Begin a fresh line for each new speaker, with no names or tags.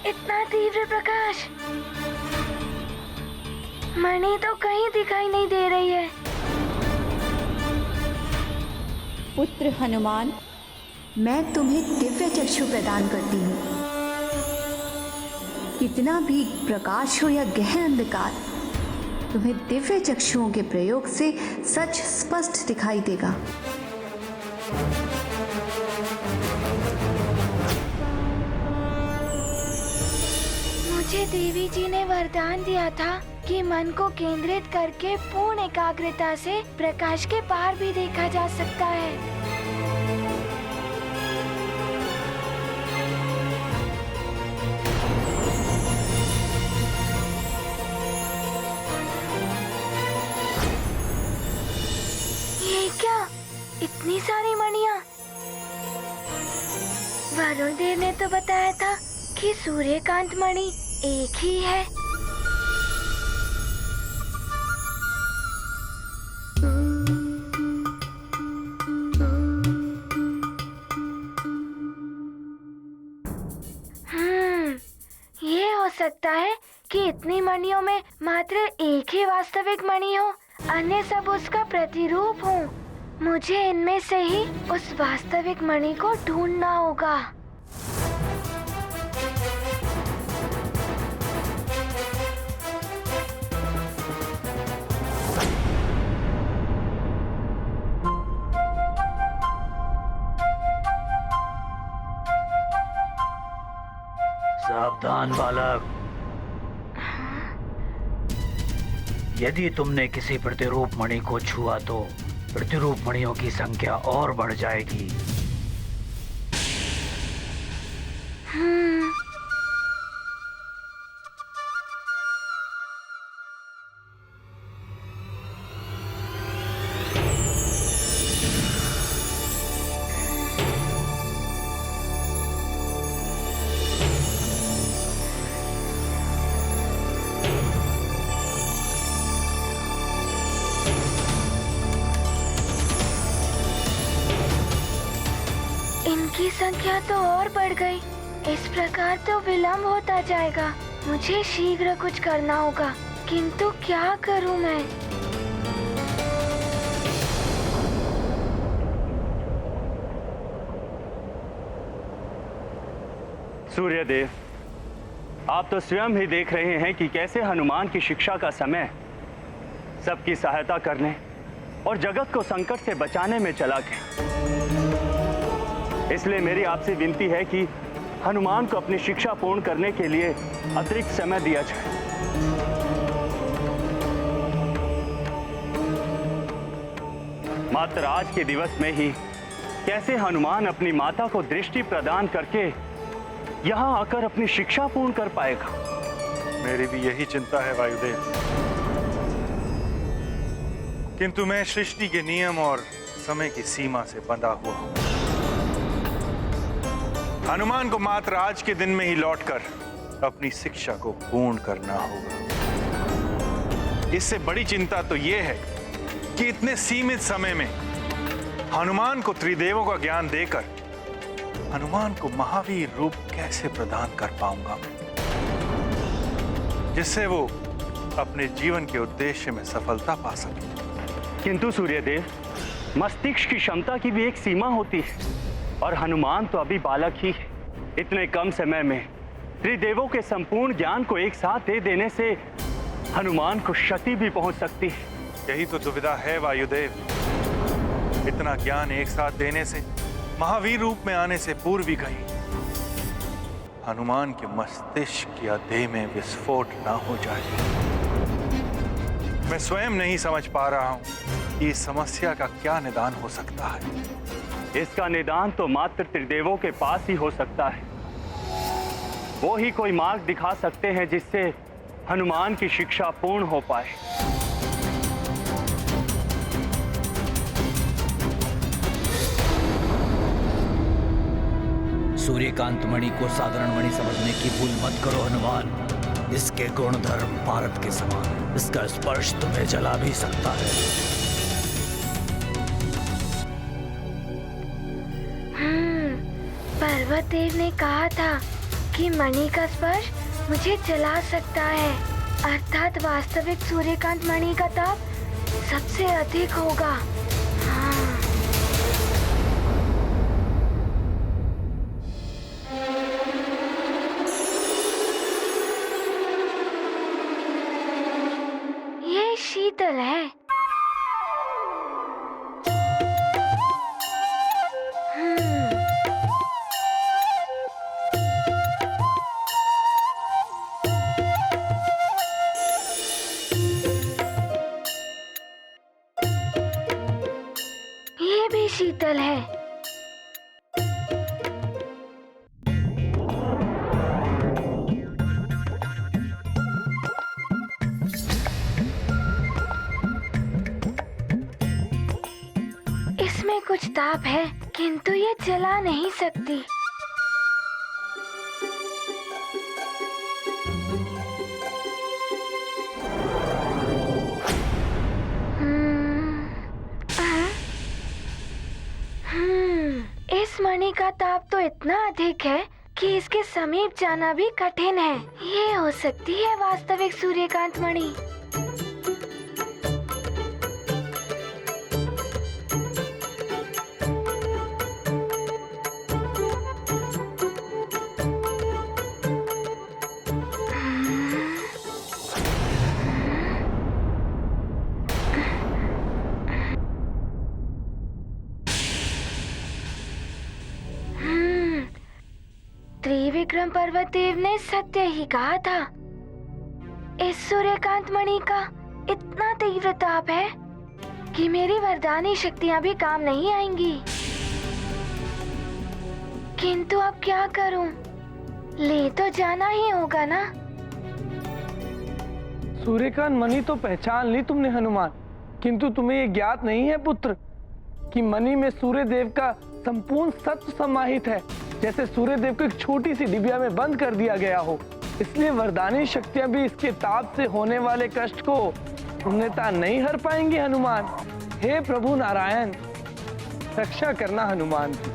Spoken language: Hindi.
इतना तीव्र प्रकाश, मणि तो कहीं दिखाई नहीं दे रही है।
पुत्र हनुमान,
मैं तुम्हें दिव्य चक्षु प्रदान करती हूँ। कितना भी प्रकाश हो या गहन अंधकार, तुम्हें दिव्य चक्षुओं के प्रयोग से सच स्पष्ट दिखाई देगा।
मुझे देवी जी ने वरदान दिया था कि मन को केंद्रित करके पूर्ण एकाग्रता से प्रकाश के पार भी देखा जा सकता है। ये क्या, इतनी सारी मणियाँ? वरुण देव ने तो बताया था कि सूर्यकांत मणि एक ही है। ये हो सकता है कि इतनी मणियों में मात्र एक ही वास्तविक मणि हो, अन्य सब उसका प्रतिरूप हो। मुझे इनमें से ही उस वास्तविक मणि को ढूंढना होगा।
सावधान बालक, यदि तुमने किसी प्रतिरूप मणि को छुआ तो प्रतिरूप मणियों की संख्या और बढ़ जाएगी।
इनकी संख्या तो और बढ़ गई। इस प्रकार तो विलंब होता जाएगा। मुझे शीघ्र कुछ करना होगा, किंतु क्या करूं मैं?
सूर्यदेव, आप तो स्वयं ही देख रहे हैं कि कैसे हनुमान की शिक्षा का समय सबकी सहायता करने और जगत को संकट से बचाने में चला गया। इसलिए मेरी आपसे विनती है कि हनुमान को अपनी शिक्षा पूर्ण करने के लिए अतिरिक्त समय दिया जाए। मात्र आज के दिवस में ही कैसे हनुमान अपनी माता को दृष्टि प्रदान करके यहाँ आकर अपनी शिक्षा पूर्ण कर पाएगा।
मेरी भी यही चिंता है वायुदेव, किंतु मैं सृष्टि के नियम और समय की सीमा से बंधा हुआ हूं। हनुमान को मात्र आज के दिन में ही लौटकर अपनी शिक्षा को पूर्ण करना होगा। इससे बड़ी चिंता तो यह है कि इतने सीमित समय में हनुमान को त्रिदेवों का ज्ञान देकर हनुमान को महावीर रूप कैसे प्रदान कर पाऊंगा मैं, जिससे वो अपने जीवन के उद्देश्य में सफलता पा सके।
किंतु सूर्यदेव, मस्तिष्क की क्षमता की भी एक सीमा होती है और हनुमान तो अभी बालक ही है। इतने कम समय में त्रिदेवों के संपूर्ण ज्ञान को एक साथ दे देने से हनुमान को क्षति भी पहुंच सकती है।
यही तो दुविधा है वायुदेव। इतना ज्ञान एक साथ देने से, महावीर रूप में आने से पूर्व भी कहीं हनुमान के मस्तिष्क या देह में विस्फोट ना हो जाए। मैं स्वयं नहीं समझ पा रहा हूं कि इस समस्या का क्या निदान हो सकता है।
इसका निदान तो मात्र त्रिदेवों के पास ही हो सकता है। वो ही कोई मार्ग दिखा सकते हैं जिससे हनुमान की शिक्षा पूर्ण हो पाए।
सूर्यकांत मणि को साधारण मणि समझने की भूल मत करो हनुमान। इसके गुणधर्म भारत के समान, इसका स्पर्श तुम्हें जला भी सकता है।
पर्वत देव ने कहा था क्योंकि मणि का स्पर्श मुझे जला सकता है, अर्थात वास्तविक सूर्यकांत मणि का ताप सबसे अधिक होगा। हाँ। ये शीतल है। ये भी शीतल है। इसमें कुछ ताप है, किंतु ये जला नहीं सकती। इस मणि का ताप तो इतना अधिक है कि इसके समीप जाना भी कठिन है। ये हो सकती है वास्तविक सूर्यकांत मणि। त्रिविक्रम पर्वत देव ने सत्य ही कहा था। इस सूर्यकांत मणि का इतना तीव्र ताप है कि मेरी वरदानी शक्तियां भी काम नहीं आएंगी। किंतु अब क्या करूं? ले तो जाना ही होगा ना।
सूर्यकांत मणि तो पहचान ली तुमने हनुमान, किंतु तुम्हें ये ज्ञात नहीं है पुत्र कि मणि में सूर्य देव का संपूर्ण सत्व समाहित है। जैसे सूर्य देव को एक छोटी सी डिबिया में बंद कर दिया गया हो, इसलिए वरदानी शक्तियां भी इसके ताप से होने वाले कष्ट को पूर्णतः नहीं हर पाएंगी हनुमान। हे प्रभु नारायण, रक्षा करना हनुमान की।